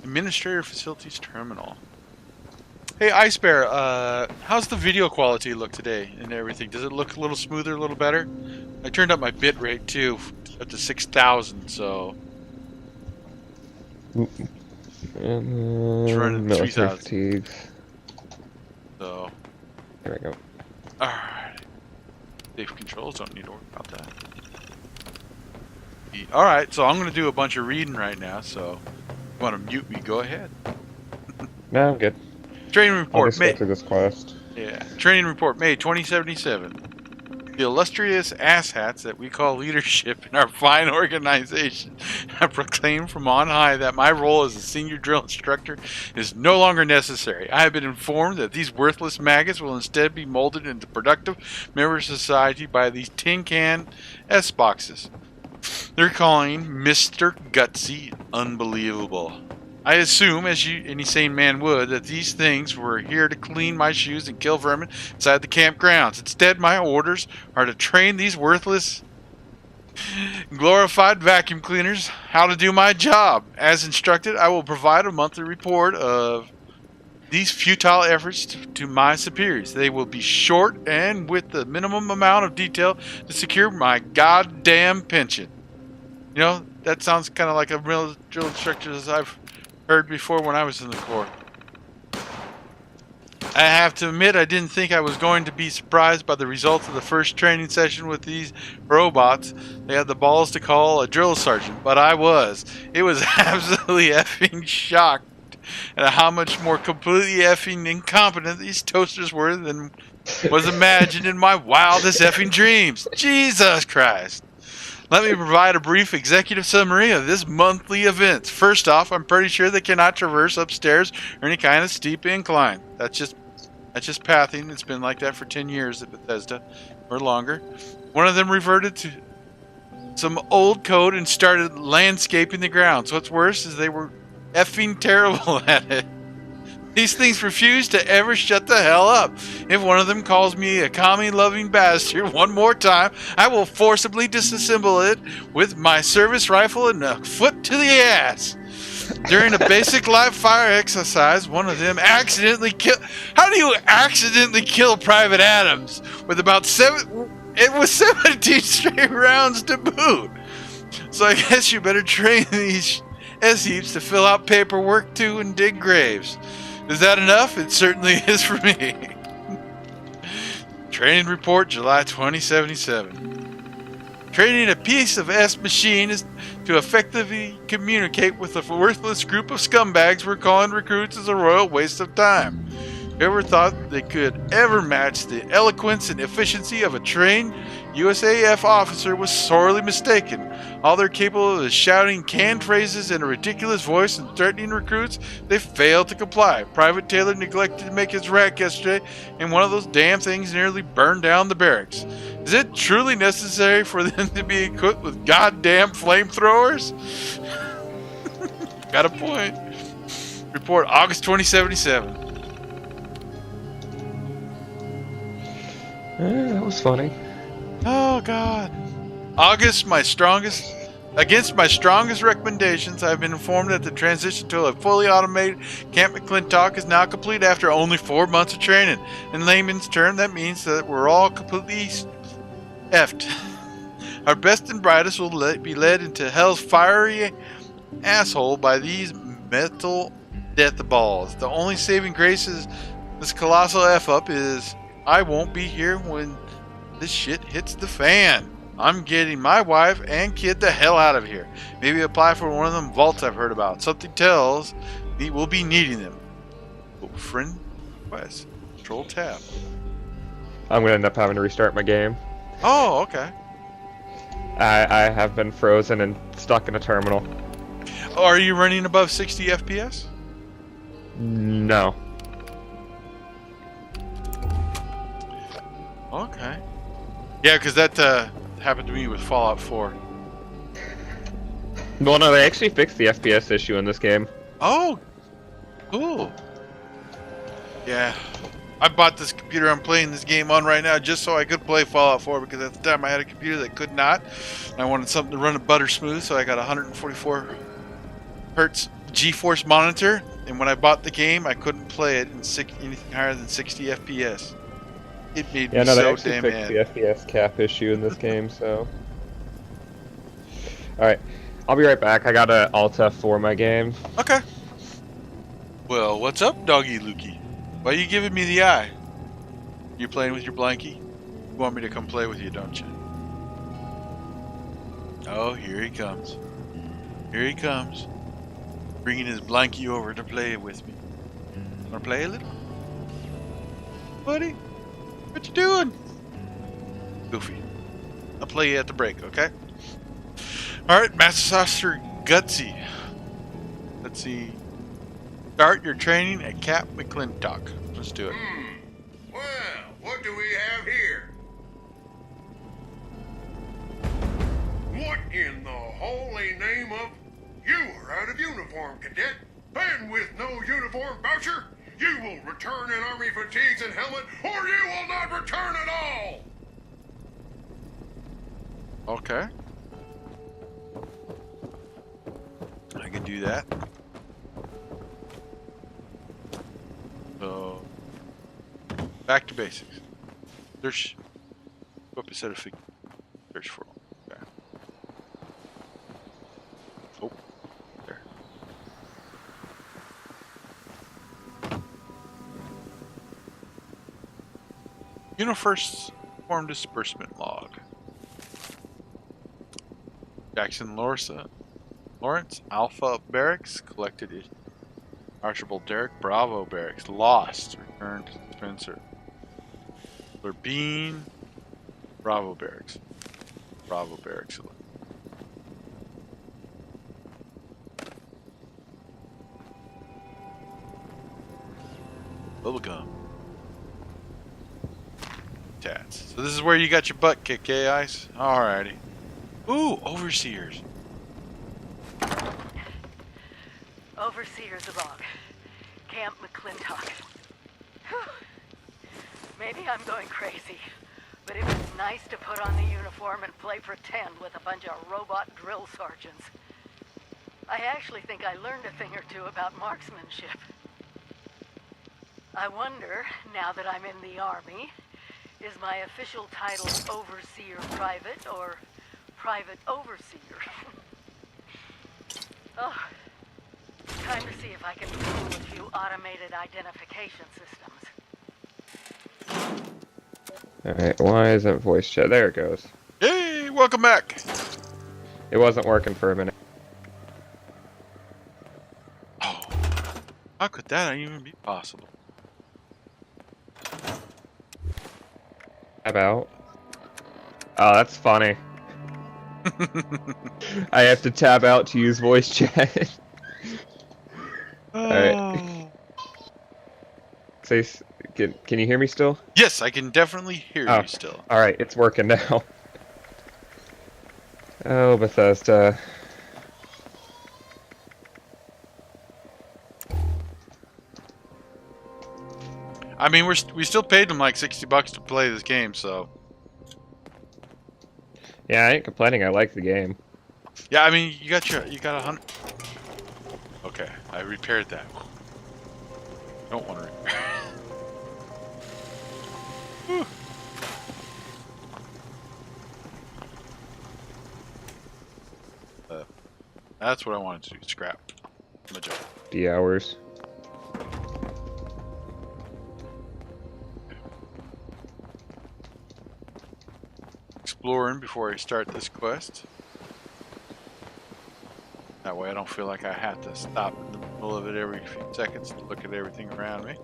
Administrator Facilities Terminal. Hey, Ice Bear, how's the video quality look today and everything? Does it look a little smoother, a little better? I turned up my bit rate too, up to 6,000, so... It's running 3,000. So... There we go. Alright. Safe controls, don't need to worry about that. Alright, so I'm going to do a bunch of reading right now, so... If you want to mute me, go ahead. No, I'm good. Training report, I'll just go through this quest. Yeah. Training report, May 2077. The illustrious asshats that we call leadership in our fine organization have proclaimed from on high that my role as a senior drill instructor is no longer necessary. I have been informed that these worthless maggots will instead be molded into productive members of society by these tin can S-boxes. They're calling Mr. Gutsy unbelievable. I assume, as any sane man would, that these things were here to clean my shoes and kill vermin inside the campgrounds. Instead, my orders are to train these worthless, glorified vacuum cleaners how to do my job. As instructed, I will provide a monthly report of these futile efforts to my superiors. They will be short and with the minimum amount of detail to secure my goddamn pension. You know, that sounds kind of like a real drill instructor as I've heard before when I was in the Corps. I have to admit I didn't think I was going to be surprised by the results of the first training session with these robots. They had the balls to call a drill sergeant, but I was. It was absolutely effing shocked at how much more completely effing incompetent these toasters were than was imagined in my wildest effing dreams. Jesus Christ. Let me provide a brief executive summary of this monthly event. First off, I'm pretty sure they cannot traverse upstairs or any kind of steep incline. That's just pathing. It's been like that for 10 years at Bethesda or longer. One of them reverted to some old code and started landscaping the grounds. What's worse is they were effing terrible at it. These things refuse to ever shut the hell up. If one of them calls me a commie-loving bastard one more time, I will forcibly disassemble it with my service rifle and a foot to the ass. During a basic live fire exercise, one of them accidentally killed... How do you accidentally kill Private Adams with about 17 straight rounds to boot? So I guess you better train these S-heaps to fill out paperwork too and dig graves. Is that enough? It certainly is for me. Training report, July 2077. Training a piece of S machine is to effectively communicate with a worthless group of scumbags we're calling recruits is a royal waste of time. Whoever thought they could ever match the eloquence and efficiency of a trained USAF officer was sorely mistaken. All they're capable of is shouting canned phrases in a ridiculous voice and threatening recruits. They failed to comply. Private Taylor neglected to make his rack yesterday, and one of those damn things nearly burned down the barracks. Is it truly necessary for them to be equipped with goddamn flamethrowers? Got a point. Report August 2077. That was funny. Oh God. Against my strongest recommendations, I've been informed that the transition to a fully automated Camp McClintock is now complete after only 4 months of training. In layman's term, that means that we're all completely effed. Our best and brightest will be led into hell's fiery asshole by these metal death balls. The only saving grace is this colossal F-up is I won't be here when this shit hits the fan. I'm getting my wife and kid the hell out of here. Maybe apply for one of them vaults I've heard about. Something tells me we'll be needing them. Oh, friend request. Control tab. I'm going to end up having to restart my game. Oh, okay. I have been frozen and stuck in a terminal. Oh, are you running above 60 FPS? No. Okay. Yeah, because that happened to me with Fallout 4. Well, no, they actually fixed the FPS issue in this game. Oh, cool. Yeah. I bought this computer I'm playing this game on right now just so I could play Fallout 4 because at the time I had a computer that could not. And I wanted something to run it butter smooth, so I got a 144 hertz GeForce monitor, and when I bought the game, I couldn't play it in anything higher than 60 FPS. It made Yeah, me no, they so actually damn fixed mad. the FPS cap issue in this game, so. Alright, I'll be right back. I gotta alt F4 my game. Okay. Well, what's up, doggy Lukey? Why are you giving me the eye? You playing with your blankie? You want me to come play with you, don't you? Oh, here he comes. Here he comes. Bringing his blankie over to play with me. Wanna play a little? Buddy? What you doing? Goofy. I'll play you at the break, okay? Alright, Master Saucer Gutsy. Let's see. Start your training at Cap McClintock. Let's do it. Well, what do we have here? What in the holy name of... You are out of uniform, cadet. And with no uniform voucher, you will return in Army fatigues and helmet, or you will not return at all! Okay. I can do that. So, back to basics. Search. Go up a set of figures. Search for them. Okay. Oh, there. Uniform disbursement log. Jackson Lawrence Alpha Barracks collected it. Archibald Derrick Bravo Barracks lost. Returned to Spencer. Bean Bravo Barracks. Bravo Barracks. Bubblegum. Tats. So this is where you got your butt kicked, eh, Ice? Alrighty. Ooh, overseers. Overseer's log. Camp McClintock. Whew. Maybe I'm going crazy, but it was nice to put on the uniform and play pretend with a bunch of robot drill sergeants. I actually think I learned a thing or two about marksmanship. I wonder, now that I'm in the Army, is my official title Overseer Private or Private Overseer? Oh, time to see if I can fool a few automated identification systems. Alright, why isn't voice chat? There it goes. Hey, welcome back. It wasn't working for a minute. Oh, how could that even be possible? About. Oh, that's funny. I have to tab out to use voice chat. Alright. Oh. Say, can you hear me still? Yes, I can definitely hear you still. Alright, it's working now. Oh, Bethesda. I mean, we still paid them like $60 to play this game, so. Yeah, I ain't complaining. I like the game. Yeah, I mean, you got 100. Okay, I repaired that. Don't want to repair. Whew. That's what I wanted to do. Scrap. My job. The hours. Exploring before I start this quest. That way I don't feel like I have to stop in the middle of it every few seconds to look at everything around me.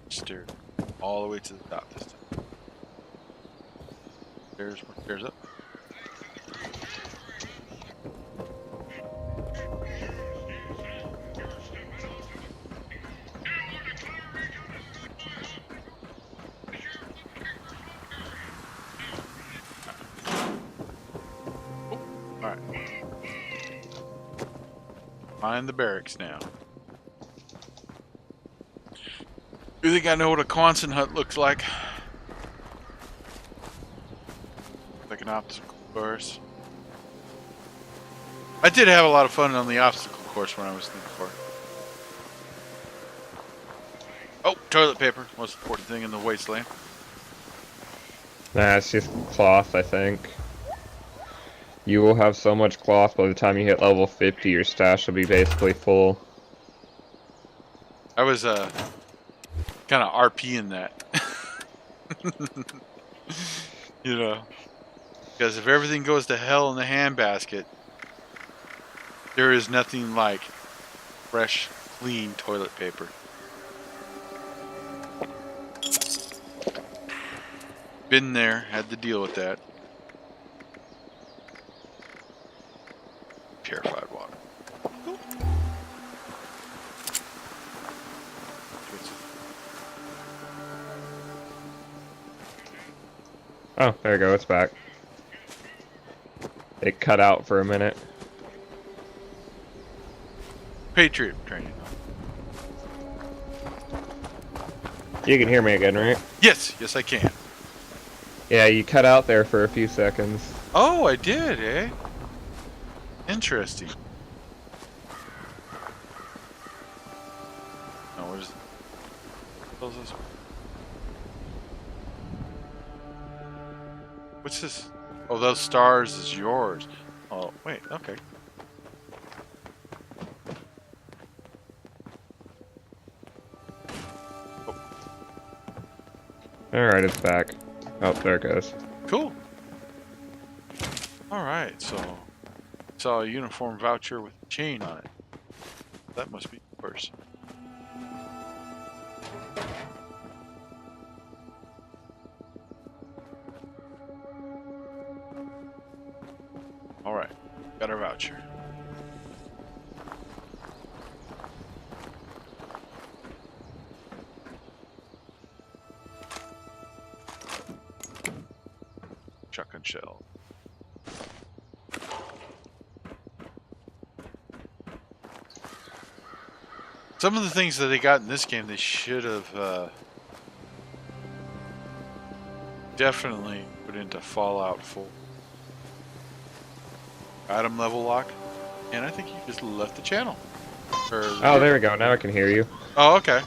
Stair all the way to the top this time. Stairs up. Alright. Find the barracks now. You think I know what a Quonset hut looks like? Like an obstacle course. I did have a lot of fun on the obstacle course when I was in the Corps. Oh, toilet paper. Most important thing in the wasteland. Nah, it's just cloth, I think. You will have so much cloth by the time you hit level 50, your stash will be basically full. I was kind of RPing that. You know. Because if everything goes to hell in the handbasket, there is nothing like fresh, clean toilet paper. Been there, had to deal with that. Purified water. Oh, there you go, it's back. It cut out for a minute. Patriot training. You can hear me again, right? Yes, yes I can. Yeah, you cut out there for a few seconds. Oh, I did, eh? Interesting. No, where's this? What's this? Oh, those stars is yours. Oh, wait, okay. Alright, it's back. Oh, there it goes. Cool. Alright, so saw a uniform voucher with a chain on it. That must be yours. Alright, got our voucher. Shotgun shell. Some of the things that they got in this game, they should have definitely put into Fallout 4. Item level lock, and I think you just left the channel. Oh, there we go. Now I can hear you. Oh, okay.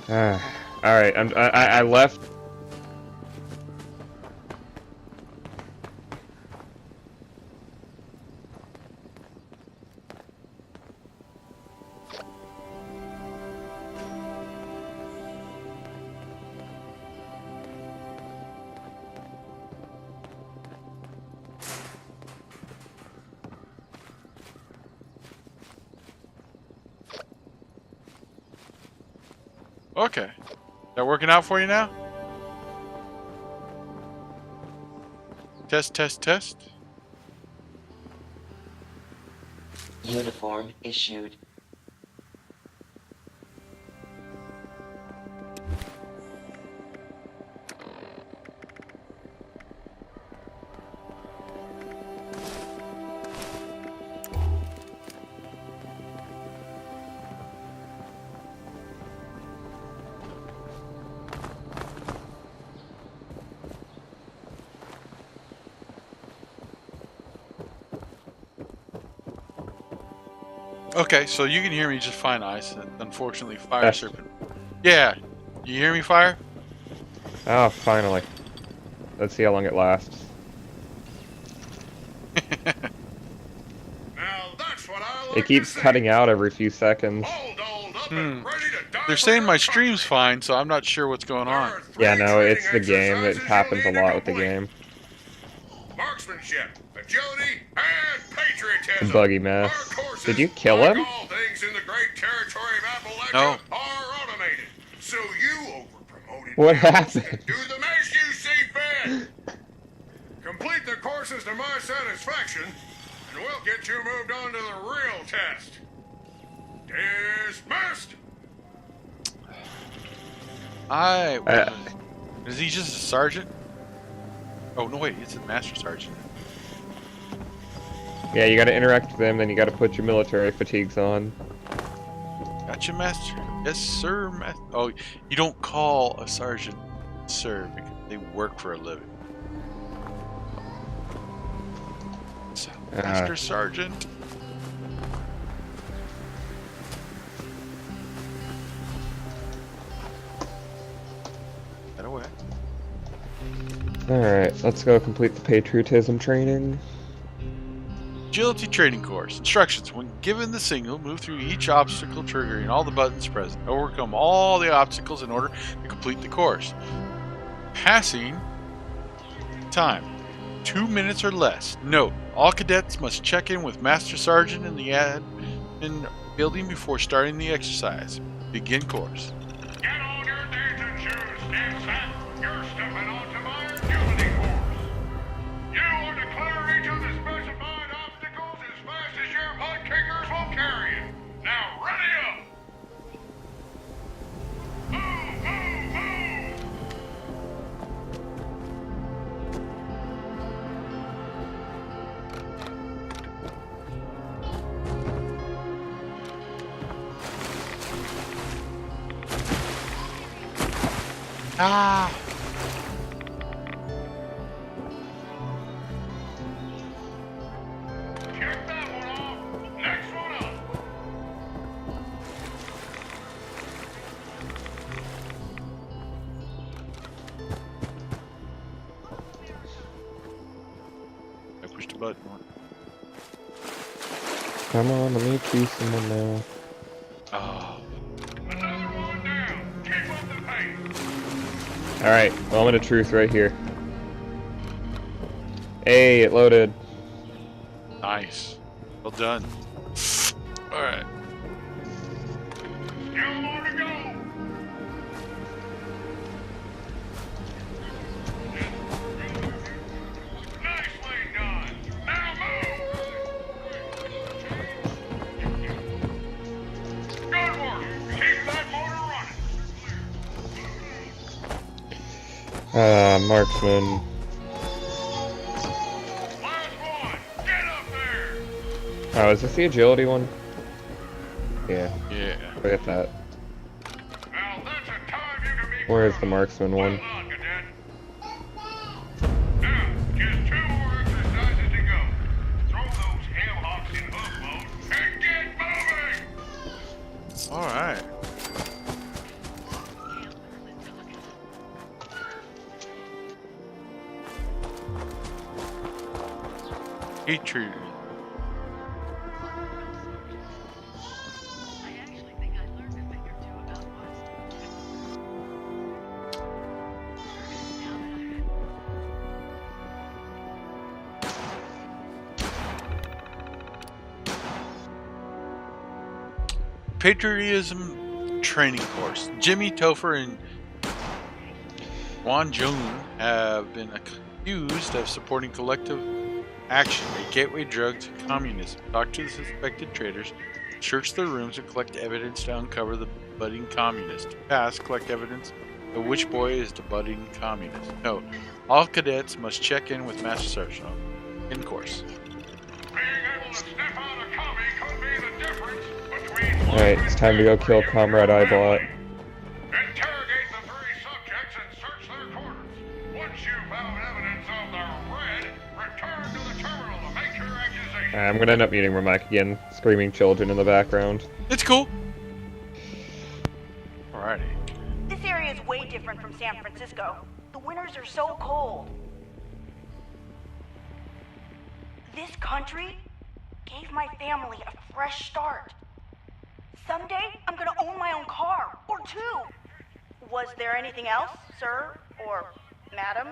Alright, I left. Okay. That working out for you now? Test, test, test. Uniform issued. Okay, so you can hear me just fine, Ice. Unfortunately, Fire Yes. Serpent. Yeah, you hear me, Fire? Oh, finally. Let's see how long it lasts. Now that's what I like It keeps to see. cutting out every few seconds. All dolled up and ready to die They're for saying your my country. stream's fine, so I'm not sure what's going There on. are three Yeah, no, it's the training game. It exercises happens a you'll need lot to with the complete. game. Marksmanship, agility, and patriotism. Buggy mess. Our courses, Did you kill like him? all things in the great territory of Appalachia, No. are automated. So you overpromoted What animals happened? can do the mess you see fit. Complete the courses to my satisfaction, and we'll get you moved on to the real test. Dismissed. Is he just a sergeant? Oh, no, wait, it's a master sergeant. Yeah, you gotta interact with them, then you gotta put your military fatigues on. Gotcha, Master. Yes, sir, Master. Oh, you don't call a sergeant sir because they work for a living. So, Master Sergeant. Get away. Alright, let's go complete the patriotism training. Agility training course. Instructions. When given the signal, move through each obstacle triggering all the buttons present. Overcome all the obstacles in order to complete the course. Passing time. 2 minutes or less. Note, all cadets must check in with Master Sergeant in the admin building before starting the exercise. Begin course. Get on your dancing shoes, stand set. You're stepping onto my agility course. You are to clear each of the specified obstacles as fast as your butt kickers will carry you. Now ready up. Move, move, move. Ah! Check that one off. Next one up. I pushed a button. Come on, let me choose someone now. Oh. Another one down. Keep up the pace. Alright, moment of truth right here. Hey, it loaded. Nice. Well done. Alright. Still more to go. Nicely done. Now move. Good work. Keep that motor running. Marksman. Last one. Get up there. Oh, is this the agility one? Yeah, Yeah. forget that. Now that's a time you can be Where is proud the of. marksman one? Well done, cadet. Now, just 2 more exercises to go. Throw those ham hocks in hoof mode and get moving! Alright. Hatred. I actually think I learned a thing or two about what's now that Patriotism training course. Jimmy Topher and Juan Jun have been accused of supporting collective action, a gateway drug to communism. Talk to the suspected traitors, search their rooms, and collect evidence to uncover the budding communist. Pass, collect evidence of which boy is the budding communist. Note, all cadets must check in with Master Sergeant in course. Being able to step out a commie could be the difference between Alright, it's time to go kill Comrade Eyebot. Interrogate the 3 subjects and search their quarters. Once you've found evidence of the red, return to the terminal to make your accusation. I'm gonna end up muting my mic again, screaming children in the background. It's cool. Alrighty. This area is way different from San Francisco. The winters are so cold. This country gave my family a fresh start. Someday, I'm gonna own my own car, or 2. Was there anything else, sir? Or madam?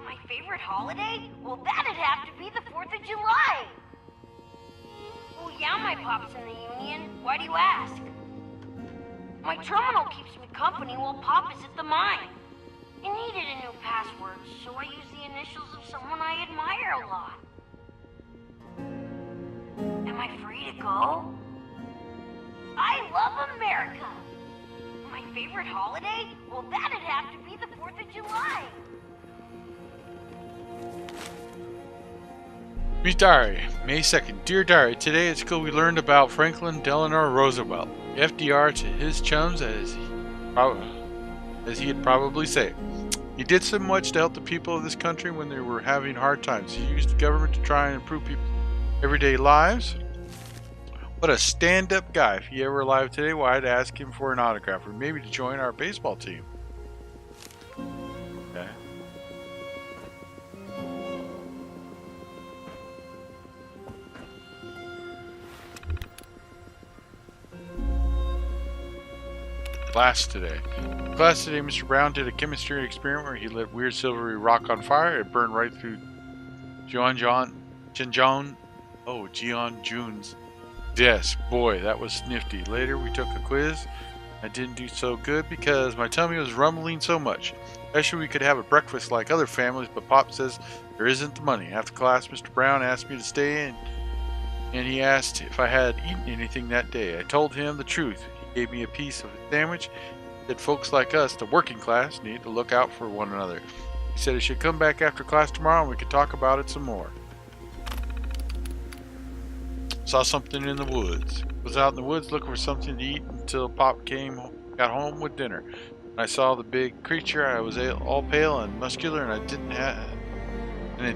My favorite holiday? Well, that'd have to be the 4th of July. Well, Yeah, my pop's in the union. Why do you ask? My terminal keeps me company while Pop is at the mine. I needed a new password, so I used the initials of someone I admire a lot. Am I free to go? I love America! My favorite holiday? Well, that'd have to be the 4th of July. Read Diary, May 2nd. Dear Diary, today at school we learned about Franklin Delano Roosevelt, FDR to his chums as he had probably said. He did so much to help the people of this country when they were having hard times. He used the government to try and improve people's everyday lives. What a stand-up guy. If he ever alive today, well, I'd ask him for an autograph or maybe to join our baseball team. Okay. Class today, Mr. Brown did a chemistry experiment where he lit weird silvery rock on fire. It burned right through John June's desk. Boy, that was nifty. Later, we took a quiz. I didn't do so good because my tummy was rumbling so much. Especially we could have a breakfast like other families, but Pop says there isn't the money. After class, Mr. Brown asked me to stay in, and he asked if I had eaten anything that day. I told him the truth. Gave me a piece of a sandwich. That folks like us, the working class, need to look out for one another. He said I should come back after class tomorrow and we could talk about it some more. Saw something in the woods. Was out in the woods looking for something to eat until Pop got home with dinner. When I saw the big creature, I was all pale and muscular, and it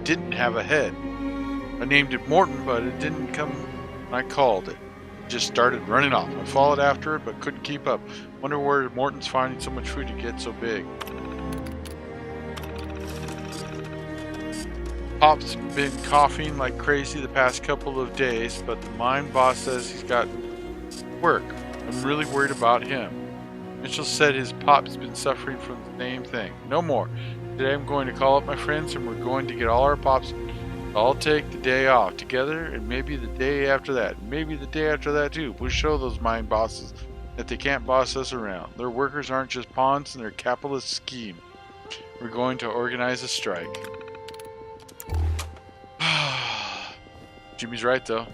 didn't have a head. I named it Morton, but it didn't come when I called it. Just started running off. I followed after it but couldn't keep up. Wonder where Morton's finding so much food to get so big. Pop's been coughing like crazy the past couple of days, but the mine boss says he's got work. I'm really worried about him. Mitchell said his pop's been suffering from the same thing. No more. Today I'm going to call up my friends and we're going to get all our pops. I'll take the day off together, and maybe the day after that, maybe the day after that too. We'll show those mine bosses that they can't boss us around. Their workers aren't just pawns in their capitalist scheme. We're going to organize a strike. Jimmy's right though.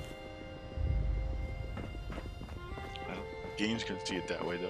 The game's gonna see it that way though.